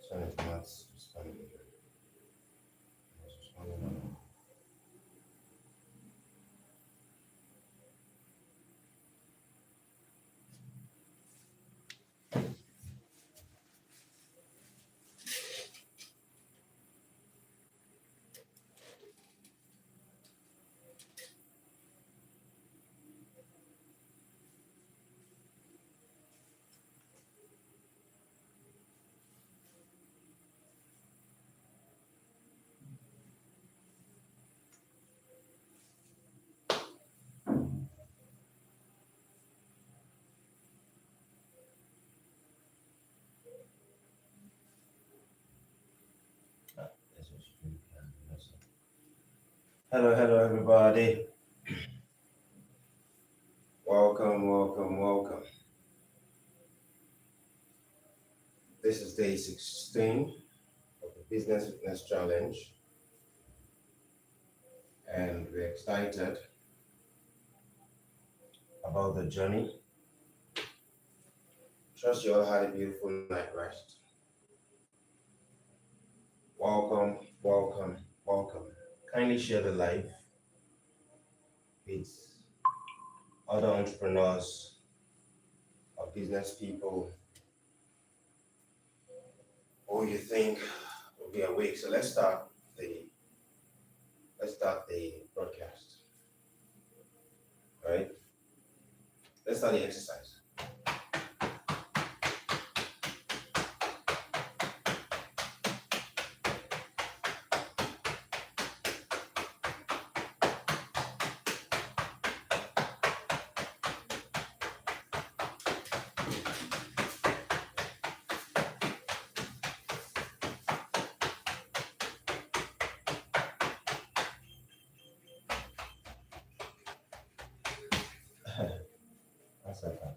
Son is not responding. Not responding. This was really kind of messy. Hello, hello, everybody. Welcome, welcome, welcome. This is day 16 of the Business Fitness Challenge, and we're excited about the journey. Trust you all had a beautiful night rest. Welcome, welcome, welcome. Kindly share the live with other entrepreneurs or business people who you think will be awake. So let's start the broadcast. All right? Let's start the exercise. That's okay.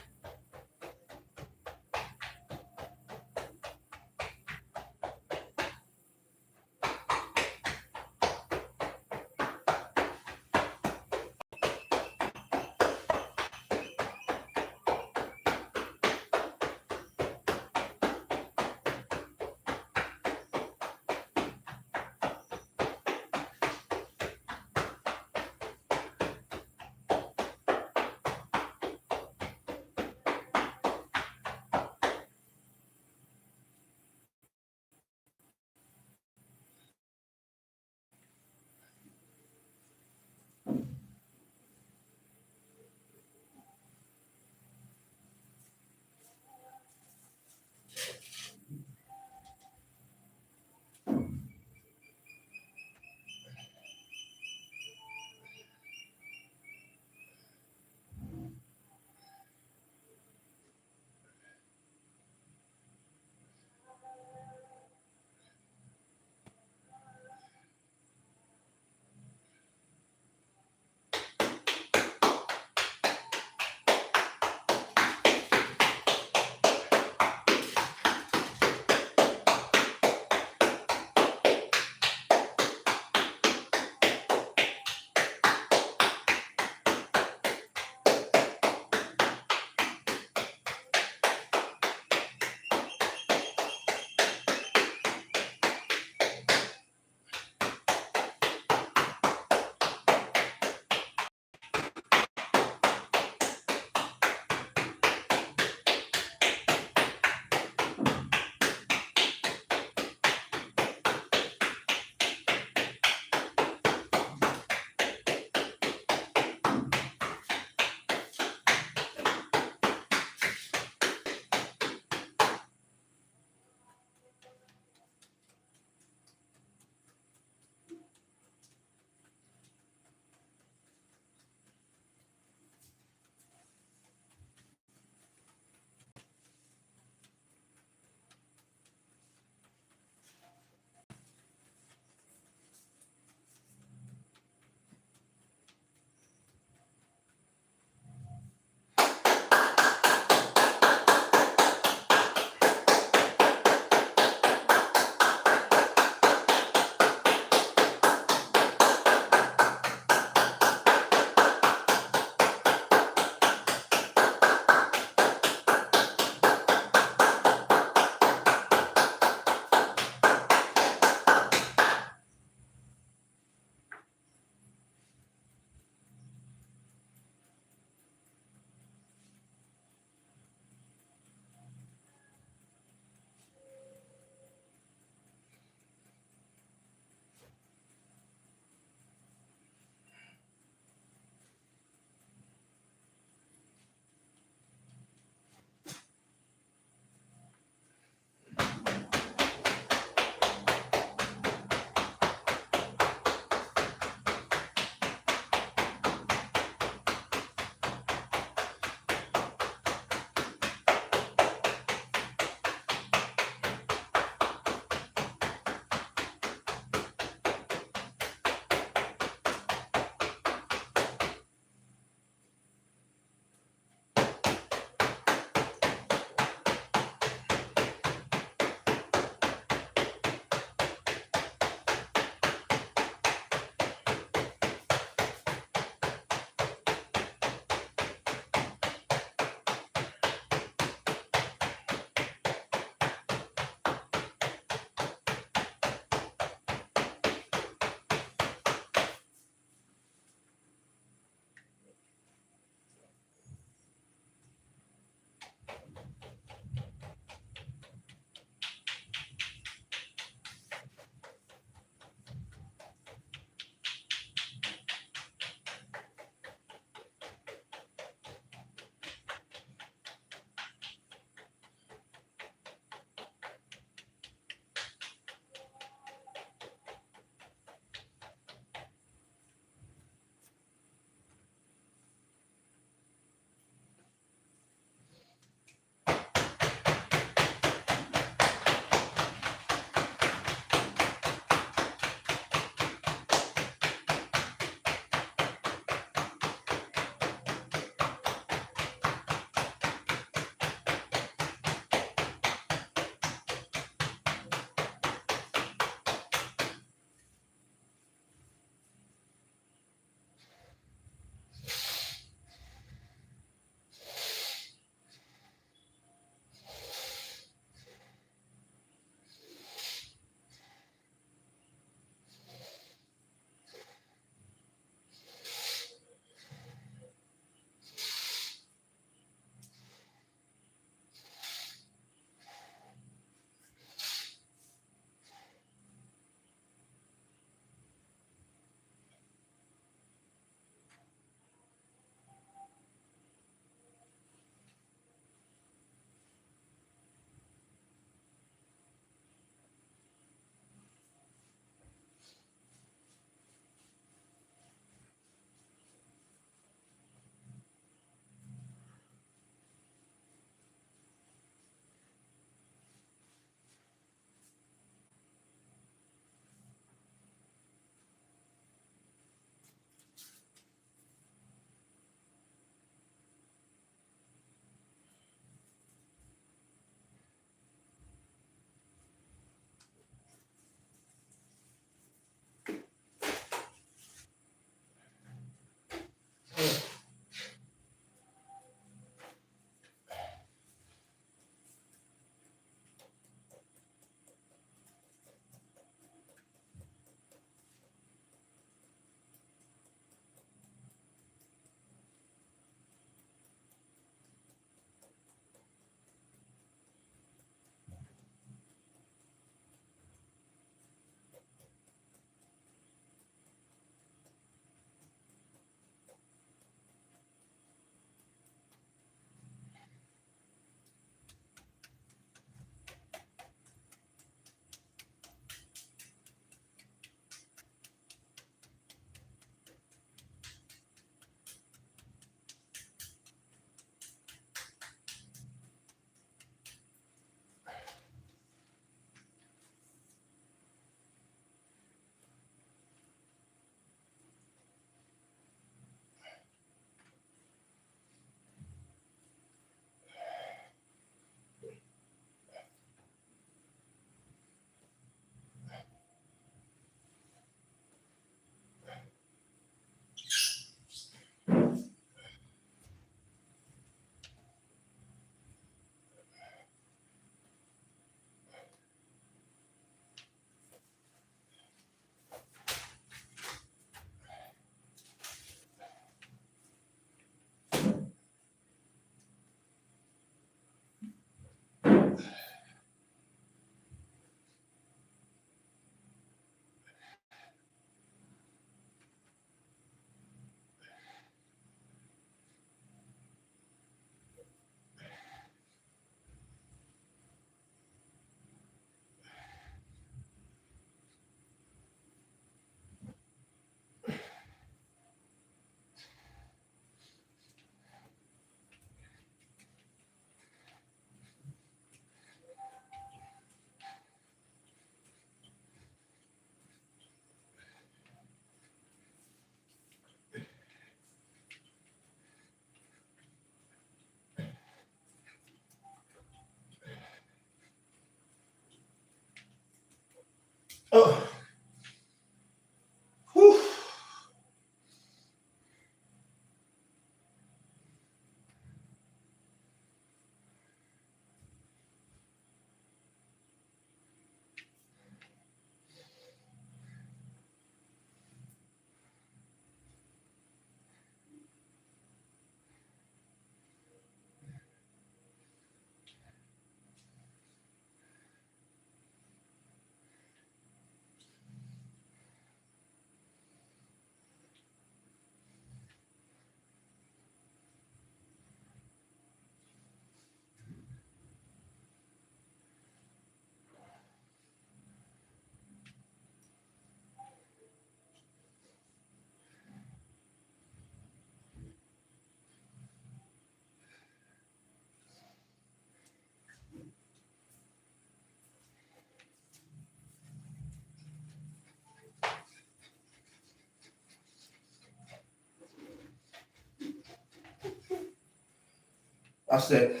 I said,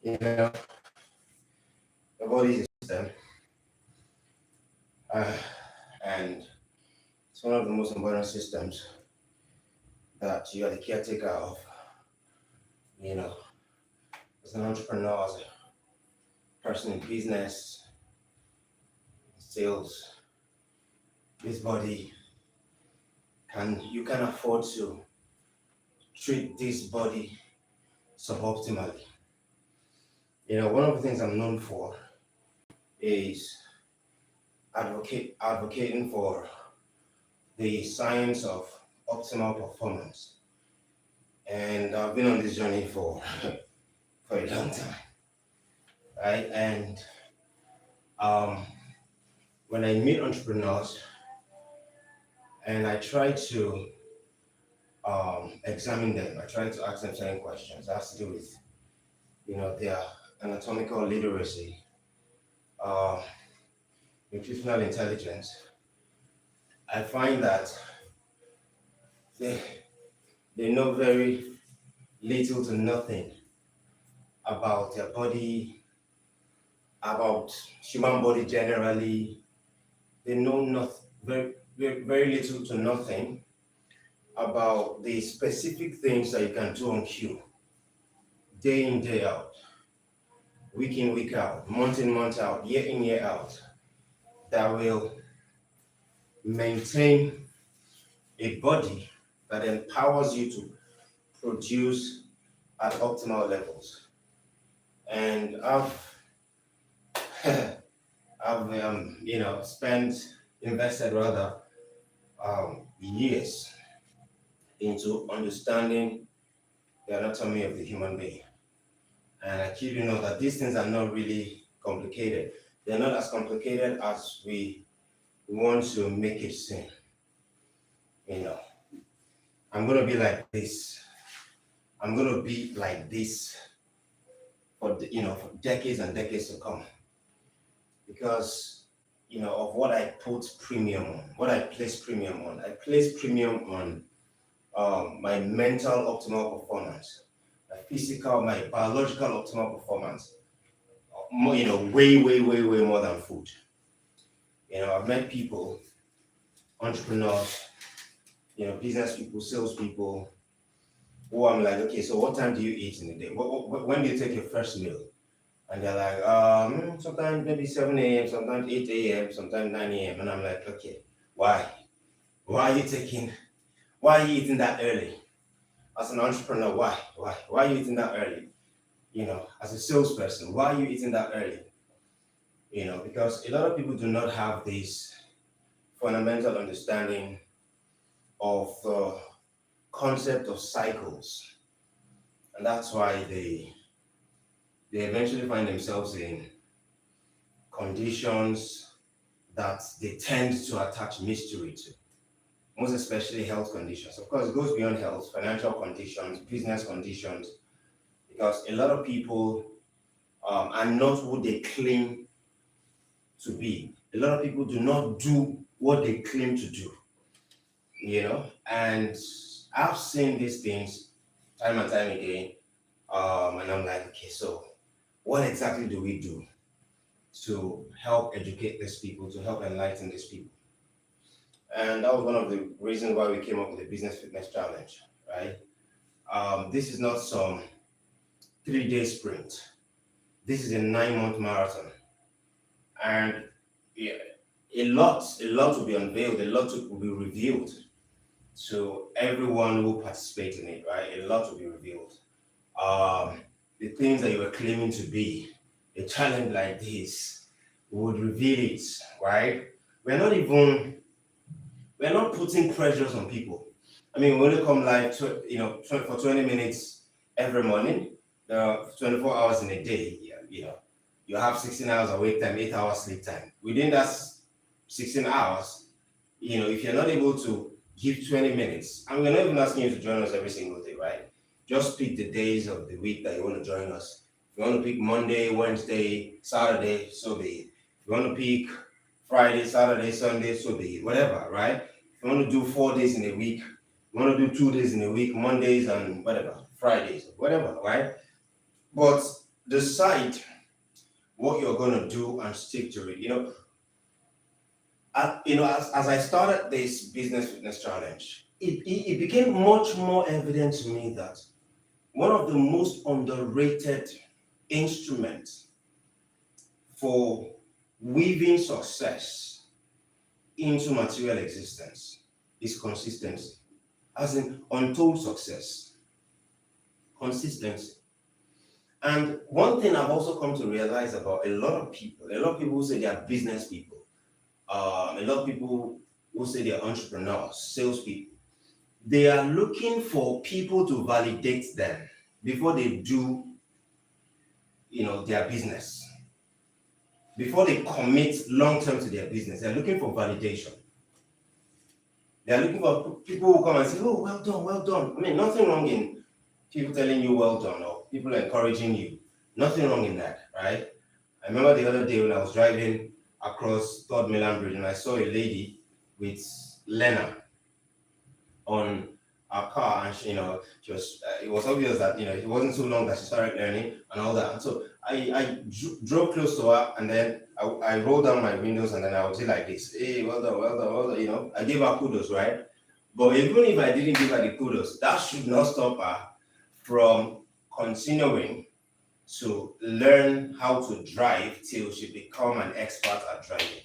you know, the body is a system, uh, and it's one of the most important systems that you are the caretaker of. You know, as an entrepreneur, as a person in business, sales, this body you can afford to treat this body suboptimally. You know, one of the things I'm known for is advocating for the science of optimal performance. And I've been on this journey for for a long time, right? And um, when I meet entrepreneurs and I try to examine them, I try to ask them certain questions that has to do with, their anatomical literacy, uh, nutritional intelligence. I find that they they know very little to nothing about their body, about human body generally. They know not very little to nothing about the specific things that you can do on cue, day in, day out, week in, week out, month in, month out, year in, year out, that will maintain a body that empowers you to produce at optimal levels. And I've invested rather years into understanding the anatomy of the human being. And I kid you know that these things are not really complicated. They're not as complicated as we want to make it seem. You know, I'm gonna be like this. I'm gonna be like this for decades and decades to come, because of what I put premium on, what I place premium on. I place premium on my mental optimal performance, my physical, my biological optimal performance. More, way, way, way, way more than food. I've met people, entrepreneurs, business people, salespeople, who I'm like, okay, so what time do you eat in the day? When do you take your first meal? And they're like, sometimes maybe 7 a.m., sometimes 8 a.m., sometimes 9 a.m. And I'm like, okay, why? Why are you eating that early? As an entrepreneur, why? Why are you eating that early? As a salesperson, why are you eating that early? Because a lot of people do not have this fundamental understanding of the concept of cycles. And that's why they eventually find themselves in conditions that they tend to attach mystery to, most especially health conditions. Of course, it goes beyond health, financial conditions, business conditions, because a lot of people are not who they claim to be. A lot of people do not do what they claim to do, and I've seen these things time and time again, and I'm like, okay, so what exactly do we do to help educate these people, to help enlighten these people? And that was one of the reasons why we came up with the Business Fitness Challenge, right? This is not some 3-day sprint. This is a 9-month marathon. And yeah, a lot will be unveiled, a lot will be revealed to everyone who participates in it, right? A lot will be revealed. The things that you were claiming to be, a challenge like this would reveal it, right? We're not putting pressures on people. I mean, we only come live for 20 minutes every morning. There are 24 hours in a day. You have 16 hours awake time, 8 hours sleep time. Within that 16 hours, if you're not able to give 20 minutes, and we're not even asking you to join us every single day, right? Just pick the days of the week that you want to join us. If you want to pick Monday, Wednesday, Saturday, so be it. If you want to pick Friday, Saturday, Sunday, so be it. Whatever, right? If you want to do 4 days in a week, You want to do 2 days in a week, Mondays and whatever, Fridays, whatever, right? But decide what you're going to do and stick to it. As I started this business fitness challenge, it became much more evident to me that one of the most underrated instruments for weaving success into material existence is consistency, as in untold success. Consistency. And one thing I've also come to realize about a lot of people who say they are business people, a lot of people who say they're entrepreneurs, salespeople, they are looking for people to validate them before they do, their business. Before they commit long-term to their business, they're looking for validation. They're looking for people who come and say, oh, well done, well done. I mean, nothing wrong in people telling you well done or people encouraging you. Nothing wrong in that, right? I remember the other day when I was driving across Third Milan Bridge and I saw a lady with Lena on our car, and she was. It was obvious that it wasn't so long that she started learning and all that. And so I drove close to her, and then I rolled down my windows, and then I would say like this, "Hey, well done, well done, well done." I gave her kudos, right? But even if I didn't give her the kudos, that should not stop her from continuing to learn how to drive till she become an expert at driving.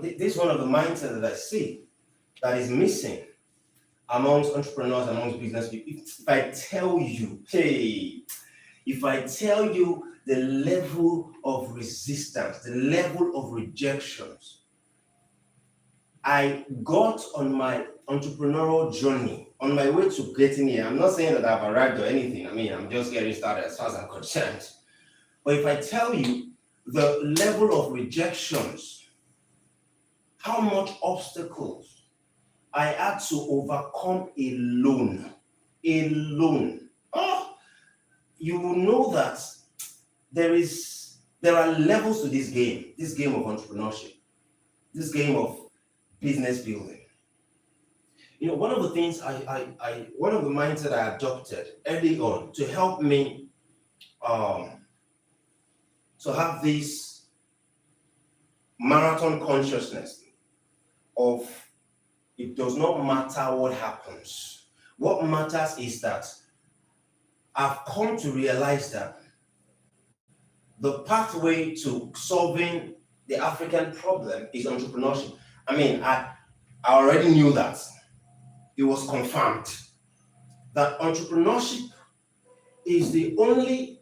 This is one of the mindsets that I see that is missing amongst entrepreneurs, amongst business people. If I tell you the level of resistance, the level of rejections I got on my entrepreneurial journey, on my way to getting here, I'm not saying that I've arrived or anything. I mean, I'm just getting started as far as I'm concerned. But if I tell you the level of rejections, how much obstacles I had to overcome alone, you will know that there are levels to this game of entrepreneurship, this game of business building. One of the things one of the mindset I adopted early on to help me to have this marathon consciousness of it does not matter what happens. What matters is that I've come to realize that the pathway to solving the African problem is entrepreneurship. I mean, I already knew that. It was confirmed that entrepreneurship is the only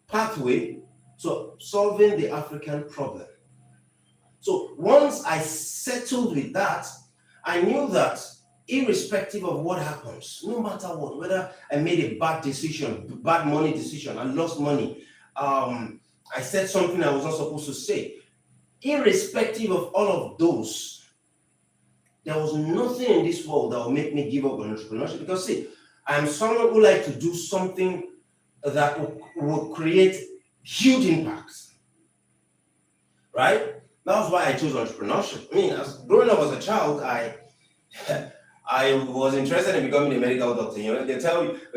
pathway to solving the African problem. So once I settled with that, I knew that irrespective of what happens, no matter what, whether I made a bad decision, bad money decision, I lost money, I said something I was not supposed to say, irrespective of all of those, there was nothing in this world that will make me give up on entrepreneurship. Because see, I'm someone who likes to do something that will create huge impacts, right? That's why I chose entrepreneurship. I mean, growing up as a child, I was interested in becoming a medical doctor. They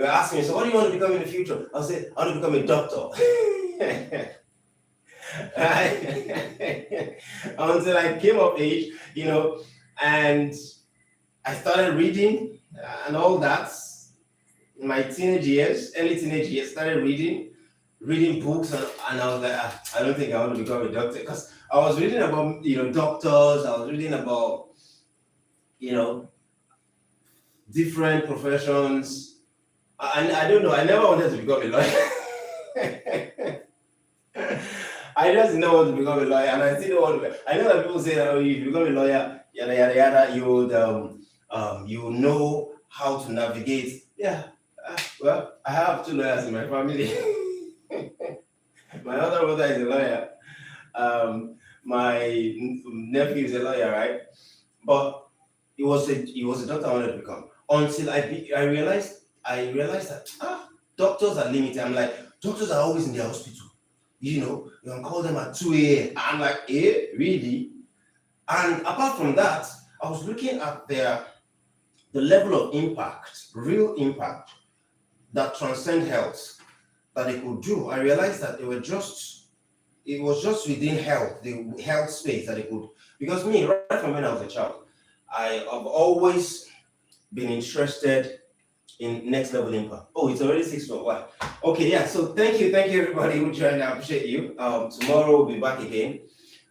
ask me, so what do you want to become in the future? I'll say, I want to become a doctor. Until I came of age, and I started reading and all that. In my early teenage years, started reading books, and I was like, I don't think I want to become a doctor, because I was reading about doctors. I was reading about different professions. I don't know. I never wanted to become a lawyer. I just didn't want to become a lawyer, and I still don't want to. I know that people say that, oh, if you become a lawyer, yada yada yada, you would you know how to navigate. Yeah. Well, I have 2 lawyers in my family. My other brother is a lawyer. My nephew is a lawyer, right? But he was a doctor I wanted to become, until I realized that doctors are limited. I'm like, doctors are always in the hospital. You can call them at 2 a.m. I'm like, really? And apart from that, I was looking at their the level of impact, real impact that transcend health that they could do, I realized that it was just within health, the health space that it could, because me, right from when I was a child, I have always been interested in next level impact. Oh, it's already 6:01. Okay, yeah. So thank you everybody who joined. I appreciate you. Tomorrow we'll be back again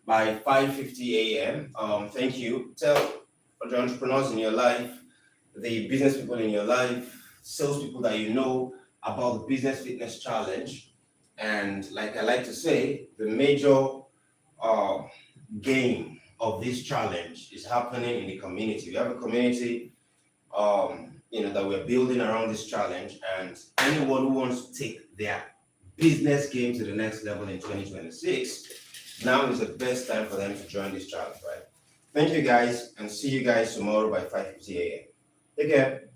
by 5:50 a.m. Thank you. Tell the entrepreneurs in your life, the business people in your life, sales people that you know about the Business Fitness Challenge. And like I like to say, the major uh, game of this challenge is happening in the community. We have a community, that we're building around this challenge, and anyone who wants to take their business game to the next level in 2026, now is the best time for them to join this challenge, right? Thank you guys, and see you guys tomorrow by 5:50 a.m. Take care.